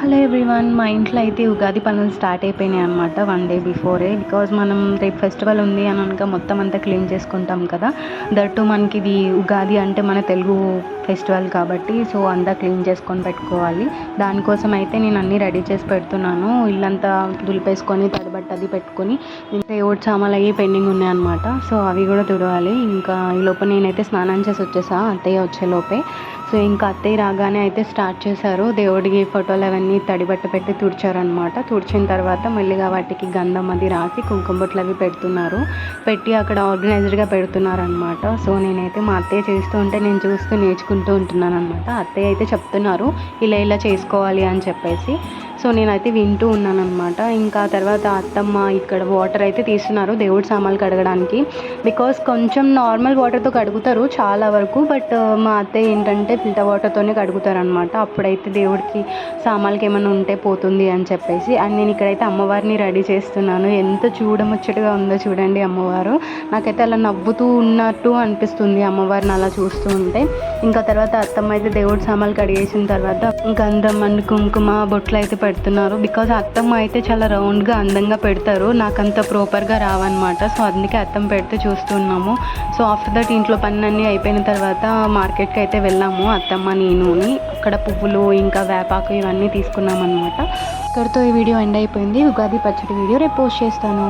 Hello everyone, మా ఇంట్లో అయితే ఉగాది పనులు స్టార్ట్ అయిపోయినాయి అనమాట 1 డే బిఫోరే. బికాజ్ మనం రేపు ఫెస్టివల్ ఉంది అని అనక మొత్తం అంతా క్లీన్ చేసుకుంటాం కదా. దట్టు మనకి ఇది ఉగాది అంటే మన తెలుగు ఫెస్టివల్ కాబట్టి సో అంతా క్లీన్ చేసుకొని పెట్టుకోవాలి. దానికోసం అయితే నేను అన్నీ రెడీ చేసి పెడుతున్నాను. ఇల్లంతా దులిపేసుకొని తడిబట్ట అది పెట్టుకొని దేవుడి సామాన్లు అవి పెండింగ్ ఉన్నాయన్నమాట. సో అవి కూడా తుడవాలి. ఇంకా ఈ లోపల నేనైతే స్నానం చేసి వచ్చేసా అత్తయ్య వచ్చేలోపే. సో ఇంకా అత్తయ్య రాగానే అయితే స్టార్ట్ చేశారు. దేవుడికి ఫోటోలు అవన్నీ తడిబట్ట పెట్టి తుడిచారనమాట. తుడిచిన తర్వాత మెల్లిగా వాటికి గంధం అది రాసి కుంకుమ బొట్లు అవి పెడుతున్నారు. పెట్టి అక్కడ ఆర్గనైజ్డ్గా పెడుతున్నారనమాట. సో నేనైతే మా అత్తయ్య చేస్తూ ఉంటే నేను చూస్తూ నేర్చుకుంటూ ఉంటున్నాను అనమాట. అత్తయ్య అయితే చెప్తున్నారు ఇలా ఇలా చేసుకోవాలి అని చెప్పేసి. సో నేనైతే వింటూ ఉన్నాను అనమాట. ఇంకా తర్వాత అత్తమ్మ ఇక్కడ వాటర్ అయితే తీస్తున్నారు దేవుడి సామాన్లు కడగడానికి. బికాస్ కొంచెం నార్మల్ వాటర్తో కడుగుతారు చాలా వరకు, బట్ మా అత్తయ్య ఏంటంటే ఫిల్టర్ వాటర్తోనే కడుగుతారు అనమాట. అప్పుడైతే దేవుడికి సామాన్లకి ఏమైనా ఉంటే పోతుంది అని చెప్పేసి. అండ్ నేను ఇక్కడైతే అమ్మవారిని రెడీ చేస్తున్నాను. ఎంత చూడముచ్చటగా ఉందో చూడండి అమ్మవారు. నాకైతే అలా నవ్వుతూ ఉన్నట్టు అనిపిస్తుంది అమ్మవారిని అలా చూస్తూ ఉంటే. ఇంకా తర్వాత అత్తమ్మ అయితే దేవుడి సామాన్లు కడిగేసిన తర్వాత గంధం అండ్ కుంకుమ బొట్లు అయితే పెడుతున్నారు. బికాజ్ అత్తమ్మ అయితే చాలా రౌండ్గా అందంగా పెడతారు, నాకంత ప్రాపర్గా రావన్నమాట. సో అందుకే అత్తమ్మ పెడితే చూస్తున్నాము. సో ఆఫ్టర్ దట్ ఇంట్లో పనులన్నీ అయిపోయిన తర్వాత మార్కెట్కి అయితే వెళ్ళాము అత్తమ్మ నేనుని. అక్కడ పువ్వులు ఇంకా వేపాకు ఇవన్నీ తీసుకున్నాం అనమాట. ఇక్కడితో ఈ వీడియో ఎండ్ అయిపోయింది. ఉగాది పచ్చడి వీడియో రేపు పోస్ట్ చేస్తాను.